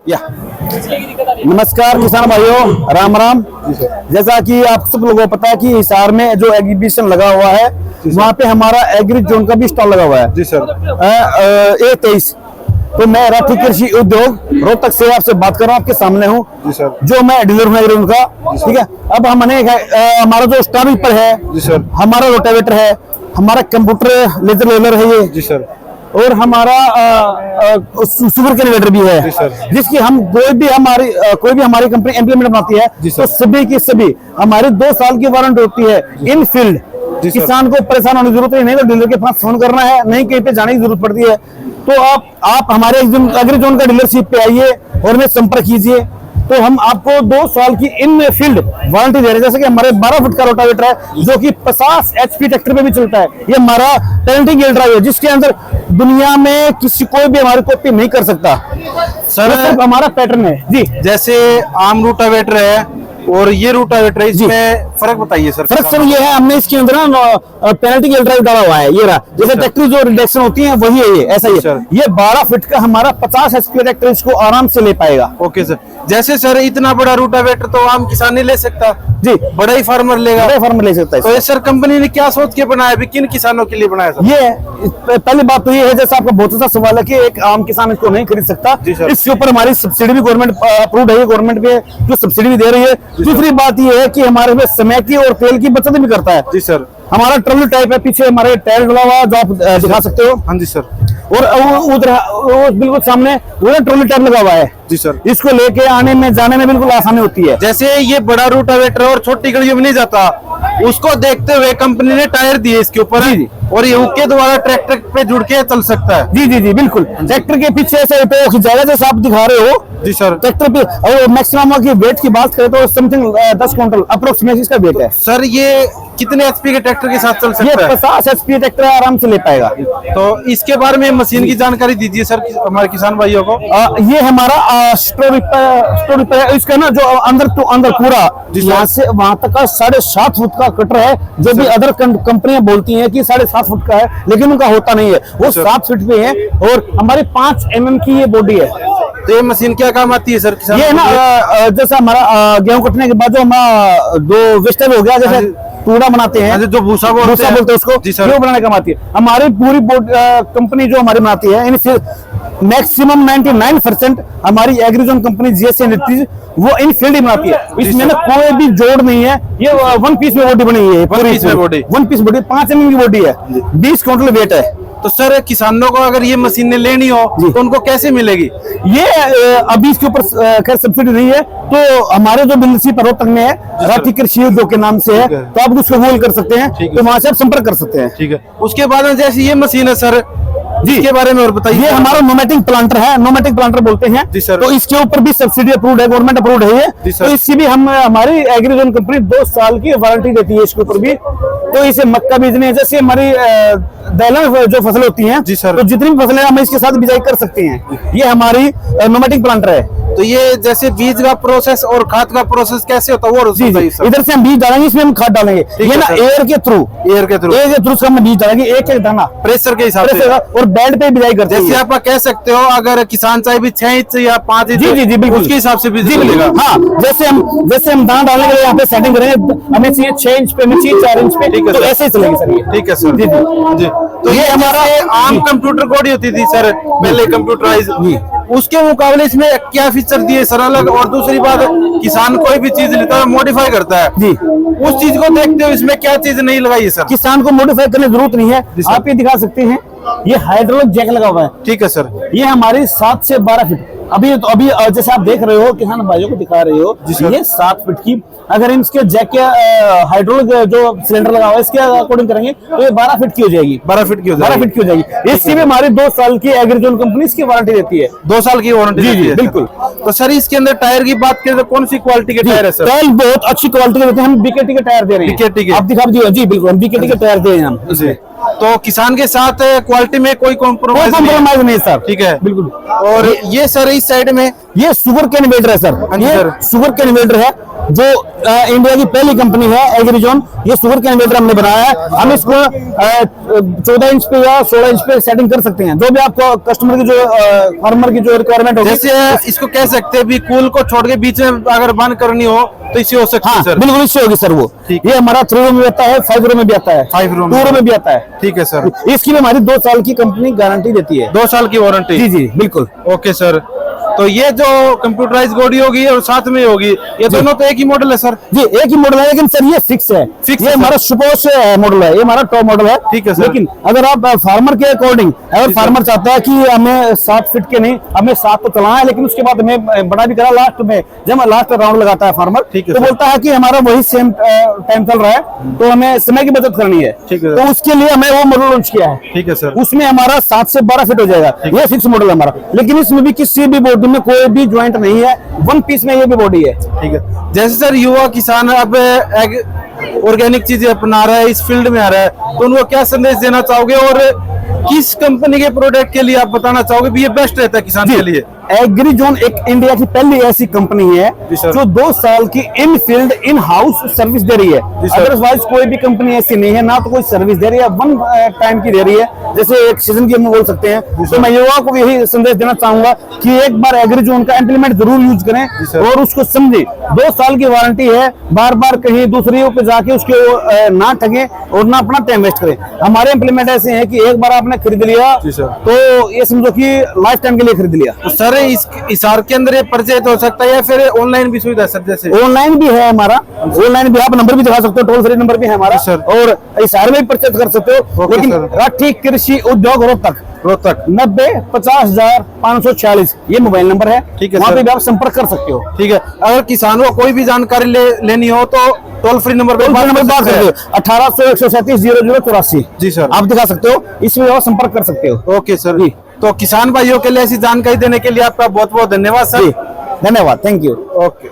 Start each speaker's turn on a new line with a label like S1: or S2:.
S1: या नमस्कार किसान भाइयों, राम राम। जैसा कि आप सब लोगों को पता है कि हिसार में जो एग्जीबिशन लगा हुआ है वहाँ पे हमारा एग्री जोन का भी स्टॉल लगा हुआ है
S2: जी सर।
S1: 23। तो मैं राठी कृषि उद्योग रोहतक से आपसे बात कर रहा हूँ, आपके सामने हूँ
S2: जी सर।
S1: जो मैं डीलर हूँ एग्री उनका, ठीक है। अब हमने हमारा जो स्टार रीपर है
S2: जी सर,
S1: हमारा रोटावेटर है, हमारा कंप्यूटर लेजर रोलर है ये
S2: जी सर,
S1: और हमारा सुपर कैलकुलेटर भी है जिसकी हम कोई भी हमारी कंपनी इम्प्लीमेंट बनाती है तो सभी की सभी हमारी 2 साल की वारंटी होती है इन फील्ड। किसान को परेशान होने की जरूरत नहीं तो डीलर के पास फोन करना है, नहीं कहीं पे जाने की जरूरत पड़ती है। तो आप हमारे एग्री जोन का डीलरशिप पे आइए और हमें संपर्क कीजिए, तो हम आपको 2 साल की इन फील्ड वारंटी दे रहे हैं। jैसे कि हमारे 12 फुट का रोटावेटर है जो कि 50 HP ट्रैक्टर पे भी चलता है। ये हमारा टैलेंटिंग गियर ड्राइव है जिसके अंदर दुनिया में किसी कोई भी हमारी कॉपी नहीं कर सकता सर, सिर्फ हमारा पैटर्न है जी।
S2: जैसे आम रोटावेटर है और ये रोटावेटर है, इसमें फर्क बताइए सर।
S1: फर्क सर ये है, हमने इसके अंदर ना पेनल्टी गियर ड्राइव डाला हुआ है। ये रहा, जैसे ट्रैक्टर जो रिडक्शन होती है वही है ये, ऐसा ही है। ये 12 फीट का हमारा 50 HP ट्रैक्टर इसको आराम से ले पाएगा।
S2: Okay sir. जैसे सर इतना बड़ा रोटावेटर तो आम किसान नहीं ले सकता
S1: जी,
S2: बड़ा ही फार्मर लेगा,
S1: बड़ा फार्मर ले सकता है।
S2: तो ये सर कंपनी ने क्या सोच के बनाया, किन किसानों के लिए बनाया सर?
S1: ये पहली बात तो ये है, जैसा आपका बहुत अच्छा सवाल है कि एक आम किसान इसको नहीं खरीद सकता, इसके ऊपर हमारी सब्सिडी भी गवर्नमेंट अप्रूव्ड है, गवर्नमेंट भी जो सब्सिडी भी दे रही है। दूसरी बात ये है कि हमारे में समय की और तेल की बचत भी करता है।
S2: जी सर।
S1: हमारा ट्रॉली टाइप है, पीछे हमारे टायर डला हुआ जो आप दिखा सकते हो।
S2: हाँ जी सर।
S1: और उधर बिल्कुल सामने ट्रॉली टायर लगा हुआ है
S2: जी सर।
S1: इसको लेके आने में जाने में बिल्कुल आसानी होती है।
S2: जैसे ये बड़ा रोटावेटर और छोटी गलियों में नहीं जाता, उसको देखते हुए कंपनी ने टायर दिए इसके ऊपर और ये के द्वारा ट्रैक्टर पे जुड़ के चल सकता है।
S1: जी जी जी बिल्कुल। ट्रैक्टर के पीछे ऐसे खिंचाएगा जैसे आप दिखा रहे हो
S2: जी सर।
S1: ट्रैक्टर पे और मैक्सिमम की वेट की बात करें तो समथिंग 10 क्विंटल अप्रोक्सीमेट इसका वेट है
S2: सर। ये कितने HP के ट्रैक्टर के साथ चल सकता है?
S1: ये 50 HP ट्रैक्टर आराम से ले पाएगा।
S2: तो इसके बारे में मशीन की जानकारी दीजिए सर हमारे किसान भाइयों को।
S1: ये हमारा स्टोरी पे इसका ना जो अंदर टू अंदर पूरा यहाँ से वहां तक का 7.5 फुट का कटर है, जो भी अदर कंपनियां बोलती हैं कि 7.5 फुट का है, लेकिन उनका होता नहीं है, वो 7 फीट पे है। और हमारी 5 mm की ये बॉडी है।
S2: तो ये मशीन क्या काम आती है सर किसान?
S1: ये ना जैसा हमारा गेहूं कटने के बाद जो हमारा जो वेस्टेज हो गया, जैसे कूड़ा बनाते हैं,
S2: जो भूसा बोलते हैं
S1: उसको, वो बनाने काम आती है। हमारी पूरी कंपनी जो हमारी बनाती है मैक्सिमम 99% हमारी एग्रीजोन कंपनी जीएससी इंडस्ट्रीज वो इन फील्ड ही बनाती है। इसमें ना कोई भी जोड़ नहीं है। ये 1 पीस में बॉडी बनी हुई है, 1 पीस बॉडी 5 mm की बॉडी है, 20 क्विंटल वेट है।
S2: तो सर किसानों को अगर ये मशीनें लेनी हो तो उनको कैसे मिलेगी?
S1: ये अभी इसके ऊपर खैर सब्सिडी नहीं है, तो हमारे जो डीलरशिप रोहतक में है राठी कृषि उद्योग के नाम से है, तो आप उसको गूगल कर सकते हैं, तो वहां से आप संपर्क कर सकते हैं।
S2: ठीक है। उसके बाद जैसे ये मशीन है सर, इसके बारे में और बताइए।
S1: ये हमारा नोमेटिक प्लांटर है, नोमेटिक प्लांटर बोलते हैं जी सर। तो इसके ऊपर भी सब्सिडी अप्रूव्ड है, गवर्नमेंट अप्रूव्ड है ये, तो इसकी भी हमारी एग्रीजोन कंपनी 2 साल की वारंटी देती है इसके ऊपर भी। तो इसे मक्का बीजने जैसे हमारी दलहन जो फसल होती हैं जी सर, तो जितनी भी फसलें हम इसके साथ बिजाई कर सकते हैं। ये हमारी नोमेटिक प्लांटर है।
S2: तो ये जैसे बीज का प्रोसेस और खाद का प्रोसेस कैसे होता है वो
S1: जी जी। इधर से हम बीज डालेंगे, इसमें हम खाद डालेंगे, ये ना एयर के थ्रू हम बीज डालेंगे, एक दाना
S2: प्रेशर के हिसाब से
S1: और बेड पे बिजाई करते हैं।
S2: जैसे आप कह सकते हो अगर किसान चाहे भी 6 इंच या 5 इंच,
S1: जी जी जी बिल्कुल
S2: उसके हिसाब से बीज मिलेगा।
S1: हाँ, जैसे हम दाना डालेंगे यहाँ पे सेटिंग करेंगे, हमें चाहिए 6 इंच पे, हमें चाहिए 4 इंच पे, तो ऐसे ही चलेंगे सर ये।
S2: ठीक है सर।
S1: जी जी जी।
S2: तो ये हमारा आम कंप्यूटर कोड होती थी सर पहले कंप्यूटराइज, उसके मुकाबले इसमें क्या फीचर दिए सर अलग? और दूसरी बात, किसान कोई भी चीज लेता है मॉडिफाई करता है जी, उस चीज को देखते हुए इसमें क्या चीज नहीं लगाई है सर?
S1: किसान को मॉडिफाई करने की जरूरत नहीं है। आप ये दिखा सकते हैं, ये हाइड्रोलिक जैक लगा हुआ है।
S2: ठीक है सर।
S1: ये हमारी 7 से 12 फीट अभी जैसे आप देख रहे हो, किसान भाइयों को दिखा रहे हो, ये 7 फीट की अगर इसके जैक के हाइड्रोलिक जो सिलेंडर लगा हुआ है इसके अकॉर्डिंग करेंगे तो ये 12 फीट की हो जाएगी।
S2: 12 फीट की हो जाएगी।
S1: इसकी भी हमारी 2 साल की एग्रीजोन कंपनी इसकी वारंटी देती है।
S2: 2 साल की वारंटी देती है
S1: बिल्कुल।
S2: तो सर इसके अंदर टायर की बात करें तो कौन सी क्वालिटी के टायर है सर?
S1: टायर बहुत अच्छी क्वालिटी के देते हैं, हम बीकेटी के टायर दे रहे हैं।
S2: बीकेटी के
S1: आप दिखा दीजिए जी, बिल्कुल हम बीकेटी के टायर दे रहे हैं हम।
S2: तो किसान के साथ क्वालिटी में कोई कॉम्प्रोमाइज
S1: नहीं सर।
S2: ठीक है
S1: बिल्कुल।
S2: और ये सर इस साइड में
S1: ये सुगर कैन वेल्डर है सर, ये सुगर कैन वेल्डर है जो इंडिया की पहली कंपनी है एग्रीजोन, ये शुगर कैन वेटर हमने बनाया है। हम इसको 14 इंच पे या 16 इंच पे सेटिंग कर सकते हैं, जो भी आपको कस्टमर की जो फार्मर की जो रिक्वायरमेंट होगी।
S2: जैसे इसको कह सकते हैं भी कूल को छोड़ के बीच में अगर बंद करनी हो तो इससे हो सकती है सर।
S1: बिल्कुल इससे होगी सर वो।
S2: ठीक।
S1: ये हमारा 3 रो में भी आता है, 5 रो में भी आता है,
S2: 5 रो
S1: 2 रो में भी आता है।
S2: ठीक है सर।
S1: इसकी भी हमारी 2 साल की कंपनी गारंटी देती है।
S2: 2 साल की वारंटी।
S1: जी जी बिल्कुल।
S2: Okay sir. तो ये जो कंप्यूटराइज बॉडी होगी और साथ में होगी, ये दोनों तो एक ही मॉडल है सर।
S1: जी एक ही मॉडल है, लेकिन सर ये फिक्स है।
S2: फिक्स
S1: ये
S2: है
S1: हमारा सुपोज मॉडल है, ये हमारा टॉप मॉडल है।
S2: ठीक है सर।
S1: लेकिन अगर आप फार्मर के अकॉर्डिंग, अगर फार्मर चाहता है कि हमें 7 फीट के नहीं, हमें 7 तो चलाना है, लेकिन उसके बाद हमें बड़ा भी करा लास्ट में, जब लास्ट राउंड लगाता है फार्मर,
S2: ठीक है
S1: तो
S2: सर।
S1: बोलता है कि हमारा वही सेम टाइम चल रहा है, तो हमें समय की बचत करनी है।
S2: ठीक है।
S1: तो उसके लिए हमें वो मॉडल लॉन्च किया है।
S2: ठीक है सर।
S1: उसमें हमारा 7 से 12 फीट हो जाएगा, ये फिक्स मॉडल है हमारा। लेकिन इसमें भी किसी भी बॉडी में कोई भी ज्वाइंट नहीं है, 1 पीस में ये भी बॉडी है।
S2: ठीक है। जैसे सर युवा किसान अब ऑर्गेनिक चीजें अपना रहा है, इस फील्ड में आ रहा है, तो उनको क्या संदेश देना चाहोगे और किस कंपनी के प्रोडक्ट के लिए आप बताना चाहोगे भी ये बेस्ट रहता है किसान के लिए?
S1: एग्रीजोन एक इंडिया की पहली ऐसी कंपनी है
S2: जी सर।
S1: जो 2 साल की इन फील्ड इन हाउस सर्विस दे रही है।
S2: जी सर।
S1: अदरवाइज कोई भी कंपनी ऐसी नहीं है, ना तो कोई सर्विस दे रही है, 1 टाइम की दे रही है, जैसे एक सीजन की हम बोल सकते हैं। तो मैं युवाओं को यही संदेश देना चाहूंगा कि एक बार एग्रीजोन का इम्प्लीमेंट जरूर यूज करें और उसको समझे। 2 साल की वारंटी है, बार बार कहीं दूसरी पे जाके उसके ना ठगे और ना अपना टाइम वेस्ट करें। हमारे इम्प्लीमेंट ऐसे हैं कि एक बार आपने खरीद लिया
S2: जी सर।
S1: तो ये समझो कि लाइफ टाइम के लिए खरीद लिया।
S2: तो सर इस हिसार के अंदर ये परचेज हो सकता है या फिर ऑनलाइन भी सुविधा है सर? जैसे
S1: ऑनलाइन भी है हमारा, ऑनलाइन भी आप नंबर भी दिखा सकते हो, टोल फ्री नंबर भी है हमारा
S2: सर।
S1: और इशारे में भी परचेज कर सकते हो।
S2: ओके
S1: लेकिन
S2: सर।
S1: राठी कृषि उद्योग रोहतक 90 50 546 ये मोबाइल नंबर है।
S2: ठीक है
S1: वहाँ
S2: सर।
S1: पे भी आप संपर्क कर सकते हो।
S2: ठीक है। अगर किसानों को कोई भी जानकारी लेनी हो तो टोल फ्री नंबर पे
S1: टोल फ्री नंबर बात
S2: कर
S1: सकते हो 1800 137 0084।
S2: जी सर।
S1: आप दिखा सकते हो, इसमें आप संपर्क कर सकते हो।
S2: Okay sir.
S1: जी।
S2: तो किसान भाइयों के लिए ऐसी जानकारी देने के लिए आपका बहुत बहुत धन्यवाद सर।
S1: जी धन्यवाद, थैंक यू।
S2: ओके।